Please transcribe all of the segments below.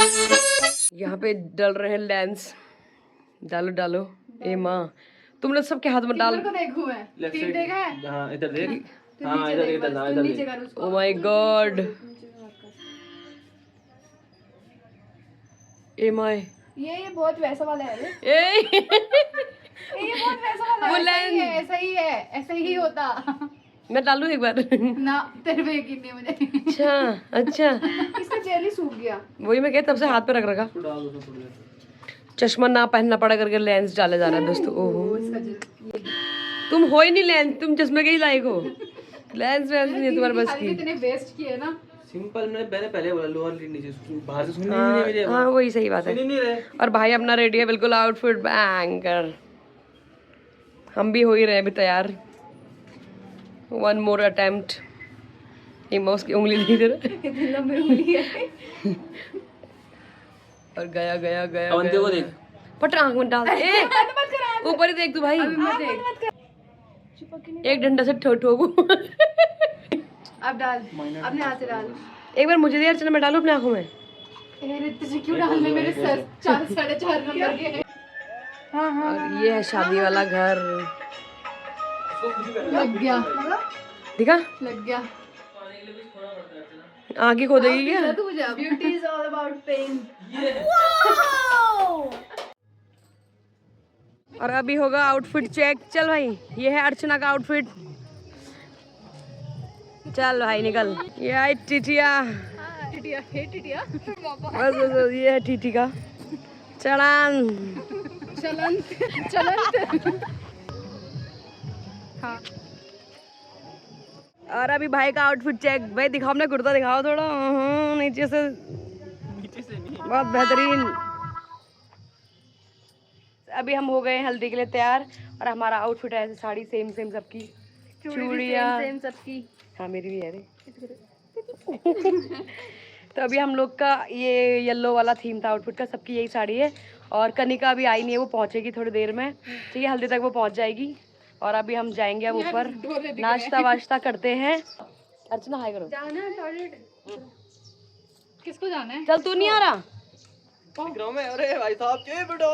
यहाँ पे डल रहे हैं लेंस। डालो डालो। ए माँ, तुम लोग सबके हाथ में डाल। को देखूं मैं। ठीक देखा है? हाँ इधर देख। तो हाँ इधर देख, इधर ना, इधर नीचे देख। कर उसको। Oh my God. A my, ये बहुत वैसा वाला है रे। ए ये बहुत वैसा वाला वो है। लेंस। ऐसा ही है, ऐसा ही होता। मैं डालूं एक बार? ना तेरे पे यकीन नहीं मुझे। अच्छा अच्छा, इसका जेल ही सूख गया। वही मैं कह तब से हाथ पे रख रखा। उसको डाल दो तो थोड़ी देर। चश्मा ना पहनना पड़ा करके लेंस डाले जा रहा है दोस्तों। ओहो, इसका जेल। तुम हो ही नहीं लेंस, तुम चश्मे के ही लायक हो। लेंस वेंस नहीं है तुम्हारे बस की। इतने वेस्ट किए ना। सिंपल, मैंने पहले बोला लोअर नीचे बाहर से सुन नहीं मेरी हाँ वही सही बात है। सुन नहीं रहे। और भाई अपना रेडी है बिल्कुल, आउटफिट बैंकर। हम भी हो ही रहे हैं अभी तैयार। One more attempt. माउस की उंगली नहीं दे रहा। इतनी लंबी उंगली है। और गया गया गया अवंती को देख। पट आंख में डाल। ए ऊपर ही देख तू भाई। एक डंडा से ठोकू। अब डाल, अपने हाथ से डाल। एक बार मुझे दे यार, चलो मैं डालूं अपने आंखों में। तुझे क्यों डालने? मेरे सर 4.5 नंबर के हैं। और ये है शादी वाला घर। लग गया। दिखा, लग गया। आंखें खोदेगी क्या? Beauty is all about pain. और अभी होगा आउटफिट चेक। चल भाई, ये है अर्चना का आउटफिट। चल भाई निकल। ये है टिटिया। टिटिया, हे टिटिया। बस बस बस, ये है टीटी का चलान। चलन चलन। हाँ। और अभी भाई का आउटफिट चेक। भाई दिखाओ अपना कुर्ता, दिखाओ थोड़ा। नीचे से नहीं, बहुत बेहतरीन। अभी हम हो गए हैं हल्दी के लिए तैयार। और हमारा आउटफिट है ऐसे, साड़ी सेम सेम सबकी, चूड़ियाँ सेम सबकी। हाँ मेरी भी है रे। तो अभी हम लोग का ये येलो वाला थीम था आउटफिट का, सबकी यही साड़ी है। और कनिका अभी आई नहीं है, वो पहुंचेगी थोड़ी देर में। ठीक है, हल्दी तक वो पहुंच जाएगी। और अभी हम जाएंगे अब ऊपर, नाश्ता वाश्ता करते हैं। अर्चना हाय करो। जाना है टॉयलेट? किसको जाना है? चल तू नहीं आ रहा? दिख रहा हूं मैं। अरे भाई साहब के बेटा।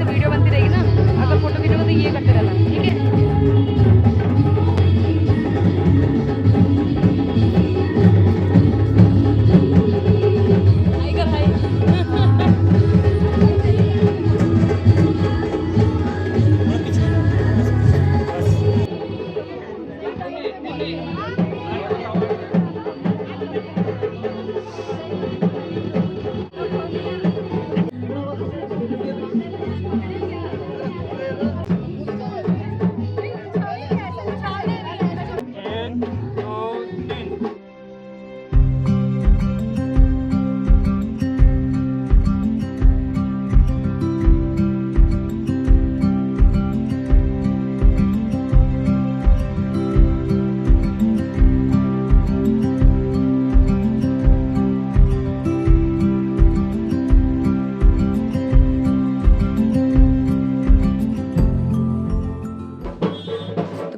वीडियो बनती रहेगी ना, अगर फोटो खींचोगे तो ये करते रहना, ठीक है? हाय कर हाय।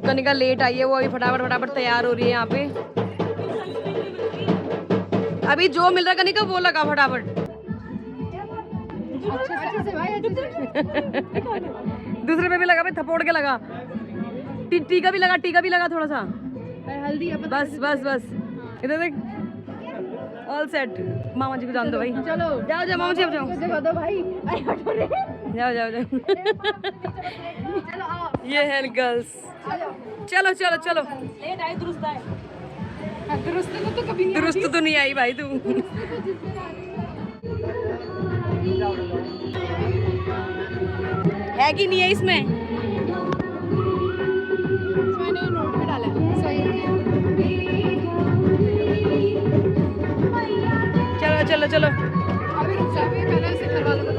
कनिका लेट आई है, वो अभी फटाफट फटाफट तैयार हो रही है यहाँ पे। अभी जो मिल रहा है कनिका वो लगा फटाफट। अच्छे से भाई, अच्छे से। दूसरे पे भी लगा भाई, थपोड़ के लगा। टीका भी लगा, टीका भी लगा थोड़ा सा। हल्दी बस बस बस, इधर देख। All set. मामा जी को जान दो भाई। चलो जाओ जाओ मामा जी, अब जाओ जगह दो भाई। अरे हटो रे। जाओ जाओ जाओ। चलो आओ ये है गर्ल्स। चलो चलो चलो। लेट आए दुरुस्त आए। दुरुस्त तो कभी नहीं दुरुस्त तो नहीं आई भाई तू। है कि नहीं है इसमें? मैंने नोट में डाला है सही है। चलो चलो चलो। अभी रुक जा, अभी पहले से घर वालों को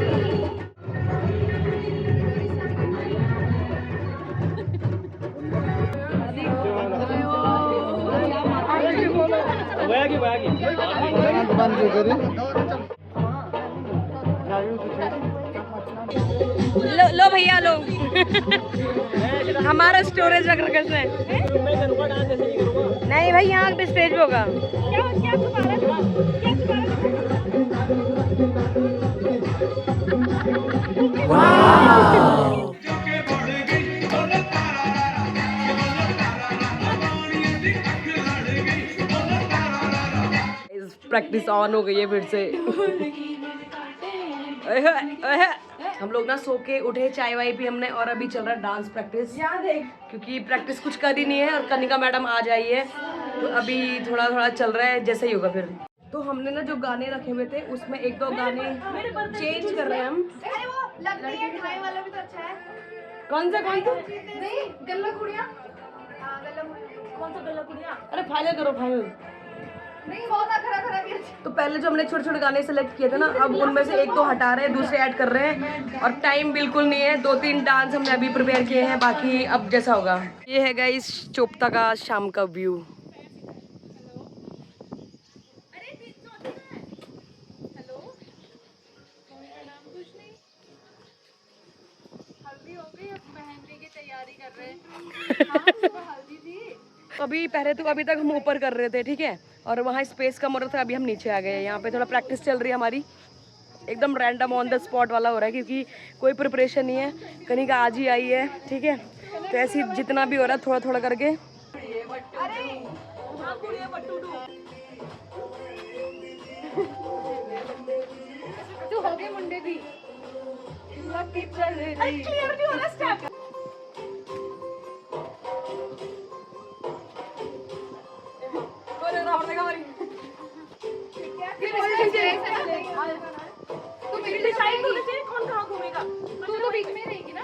लो लो भैया लो। हमारा स्टोरेज रख रखा इसने। नहीं भाई यहाँ पे स्टेज पे होगा। प्रैक्टिस ऑन हो गई है फिर से। हम लोग ना सो के उठे, चाय वाय पी हमने और अभी चल रहा है डांस प्रैक्टिस। क्योंकि प्रैक्टिस कुछ कर ही नहीं है और कनिका मैडम आ जाई है, तो अभी थोड़ा थोड़ा चल रहा है, जैसे ही होगा फिर। तो हमने ना जो गाने रखे हुए थे उसमें एक दो गाने चेंज कर रहे हैं हम। अरे वो लगती है ठाई वाला भी तो अच्छा है। कौन सा नहीं गल्ला कुड़िया। हाँ गल्ला कुड़िया। कौन सा गल्ला कुड़िया? अरे फाइनल करो फाइनल। नहीं बहुत खरा खरा भी अच्छा। तो पहले जो हमने छोटे छोटे गाने सेलेक्ट किए थे ना, अब उनमें से एक दो हटा रहे हैं, दूसरे ऐड कर रहे हैं। और टाइम बिल्कुल नहीं है, 2-3 डांस हमने अभी प्रिपेयर किए हैं, बाकी अब जैसा होगा। ये है गाइस चोपता का शाम का व्यू। अभी पहले तो अभी तक हम ऊपर कर रहे थे, ठीक है, और वहाँ स्पेस कम हो रहा था, अभी हम नीचे आ गए। यहाँ पे थोड़ा प्रैक्टिस चल रही है हमारी, एकदम रैंडम ऑन द स्पॉट वाला हो रहा है, क्योंकि कोई प्रिपरेशन नहीं है। कनिका आज ही आई है, ठीक है, तो ऐसे जितना भी हो रहा है थोड़ा थोड़ा करके। तू हो गए मुंडे भी क्लियर भी हो रहा स्टेप। तो मेरी साइड होनी चाहिए, कौन कहाँ घूमेगा? तू तो बीच में रहेगी ना।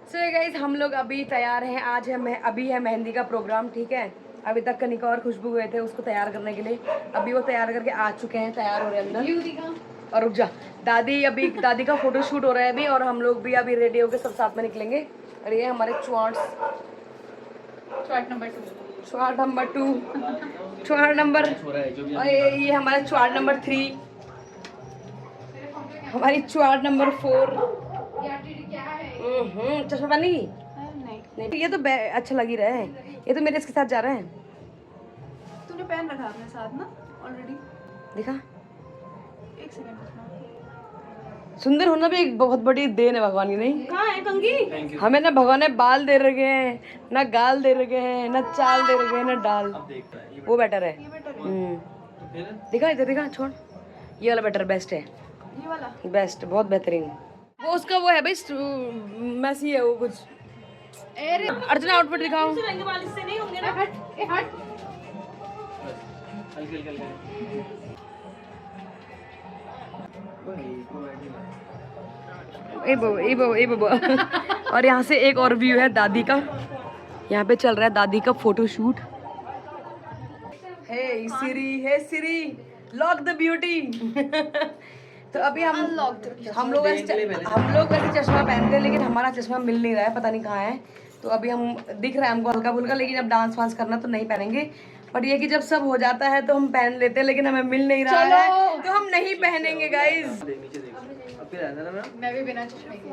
सो गाइस हम लोग अभी तैयार हैं। आज है अभी है मेहंदी का प्रोग्राम, ठीक है। अभी तक कनिका और खुशबू गए थे उसको तैयार करने के लिए, अभी वो तैयार करके आ चुके हैं, तैयार हो रहे हैं अंदर। और रुक जा, दादी का फोटो शूट हो रहा है अभी, और हम लोग भी अभी रेडी होकर सब साथ में निकलेंगे। और ये हमारे चॉट नंबर 2, चॉट नंबर, और ये हमारा चॉट नंबर 3, हमारी चॉट नंबर 4। चश्मा पहनेगी? नहीं, ये तो अच्छा लग ही रहा है, ये तो मेरे इसके साथ जा रहा है। तूने पहन रखा अपने साथ ना ऑलरेडी, देखा? एक सेकंड सुंदर होना भी एक बहुत बड़ी देन है भगवान की, नहीं? कहाँ है कंगी? हमें ना भगवान ने बाल दे रखे हैं, ना गाल दे रखे हैं, ना चाल दे रखे हैं, ना डाल। वो बेटर है। दिखा इधर, दिखा, छोड़, ये वाला बेटर, बेस्ट है, ये वाला बेस्ट, बहुत बेहतरीन। वो उसका वो है भाई, मैसी है वो कुछ। अर्चना आउटफिट दिखाओ। इससे नहीं होंगे ना। हट हट। ए बाबा। और यहाँ से एक और व्यू है दादी का, यहाँ पे चल रहा है दादी का photo shoot. Hey Siri lock the beauty. तो अभी हम लोग वैसे चश्मा पहनते हैं, लेकिन हमारा चश्मा मिल नहीं रहा है, पता नहीं कहाँ है। तो अभी हम दिख रहा है हमको हल्का फुल्का, लेकिन अब डांस वांस करना तो नहीं पहनेंगे। और ये कि जब सब हो जाता है तो हम पहन लेते हैं, लेकिन हमें मिल नहीं रहा है तो हम नहीं पहनेंगे गाइज। मैं भी बिना चश्मे के।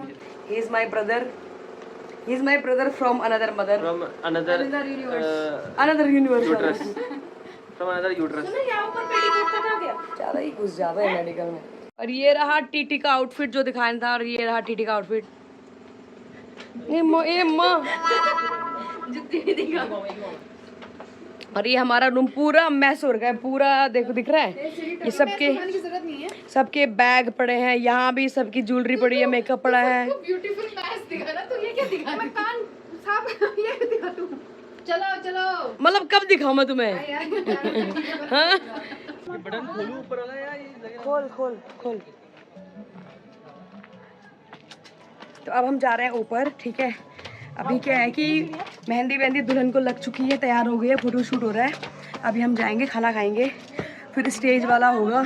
He is my brother from another mother. From another universe. uterus. From another uterus. यहाँ ऊपर पेटीकोट का क्या गया? ज़्यादा ही घुस जाता है मेडिकल में। और ये रहा टीटी का आउटफिट जो दिखाना था, और ये रहा टीटी का आउटफिट। ए माँ और ये हमारा रूम पूरा मैस हो रखा है, पूरा देखो दिख रहा है। ये सबके बैग पड़े हैं, यहाँ भी सबकी ज्वेलरी पड़ी है, मेकअप पड़ा है। ब्यूटीफुल मैच दिखा ना, तो ये क्या दिखा? मैं कान साफ ये दिखा तू। चलो चलो, मतलब कब दिखाऊं मैं तुम्हें? हाँ? ये बटन खोलू ऊपर वाला यार, ये लग रहा खोल खोल खोल। तो अब हम जा रहे हैं ऊपर, ठीक है। अभी क्या है कि मेहंदी दुल्हन को लग चुकी है, तैयार हो गई है, फोटो शूट हो रहा है। अभी हम जाएंगे, खाना खाएंगे, फिर स्टेज वाला होगा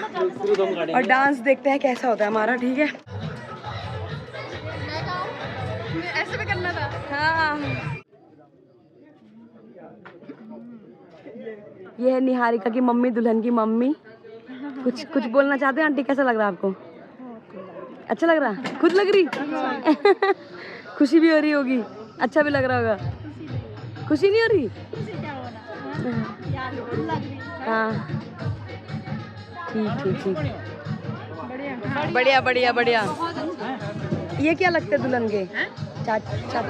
और डांस देखते हैं कैसा होता है हमारा, ठीक है। ऐसे भी करना था। हाँ, ये है निहारिका की मम्मी, दुल्हन की मम्मी। कुछ बोलना चाहते हैं आंटी? कैसा लग रहा है आपको? अच्छा लग रहा? खुद लग रही? खुशी भी हो रही होगी, अच्छा भी लग रहा होगा। खुशी नहीं हो रही? हाँ ठीक। बढ़िया बढ़िया बढ़िया। ये क्या लगते हैं दुल्हन के? चाचा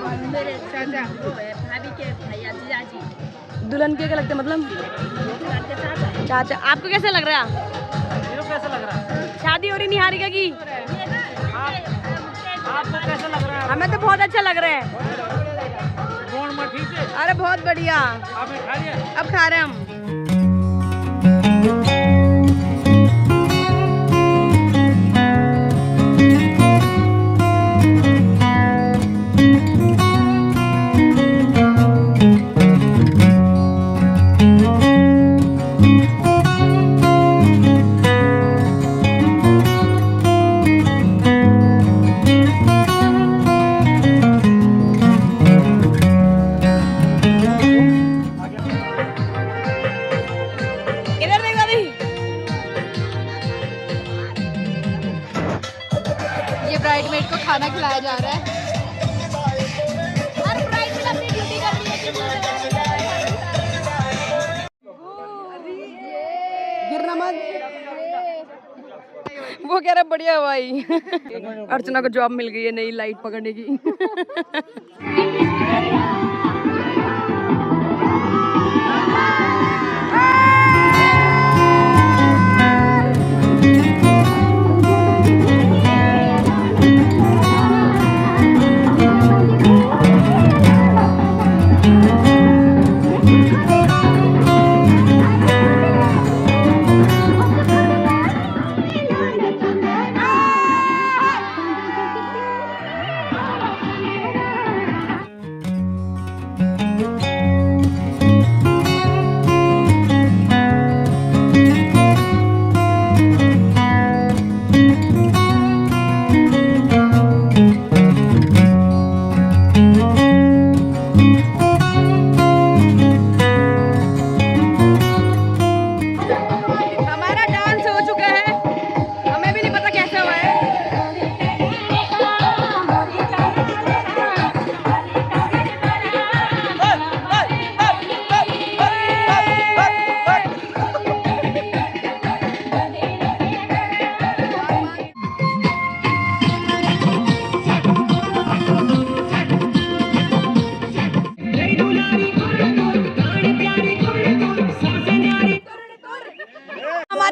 दुल्हन के क्या लगते हैं मतलब? चाचा। आपको कैसा लग रहा है? कैसा लग रहा है? शादी हो रही निहारिका की? आपको कैसा लग रहा है? हमें तो बहुत अच्छा लग रहा है। ठीक है। अरे बहुत बढ़िया। आपने खा लिया? अब खा रहे हैं हम। ब्राइडमेड को खाना खिलाया जा रहा है। हर ब्राइडमेड अपनी ड्यूटी कर रही है। गिरना मत। वो कह रहा बढ़िया भाई। अर्चना को जॉब मिल गई है नई लाइट पकड़ने की।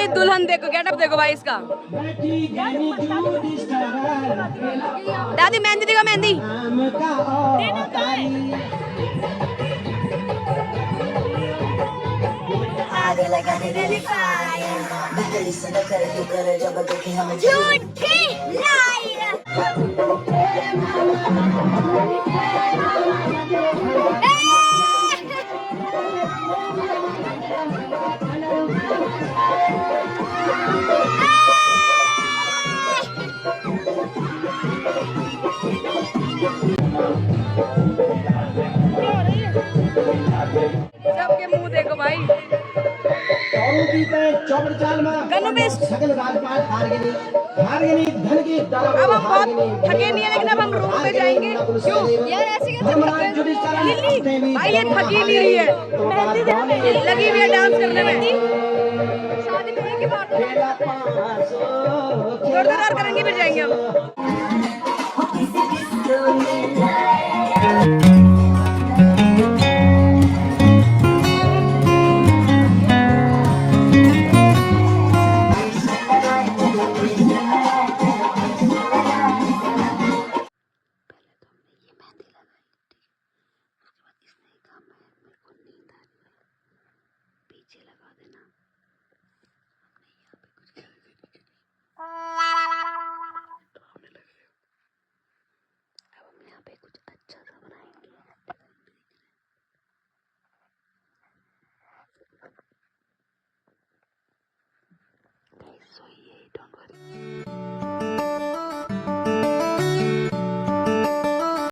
दुल्हन देखो, गेटअप देखो भाई इसका। दादी मेहंदी देखो, मेहंदी। सबके मुंह देखो भाई। अब हम बहुत थके नहीं है, लेकिन अब हम रूम पे जाएंगे। क्यों यार ऐसे कैसे भाई? ये थकी नहीं रही है, लगी हुई है डांस करने में। शादी में करेंगे जोरदार करेंगे फिर जाएंगे हम।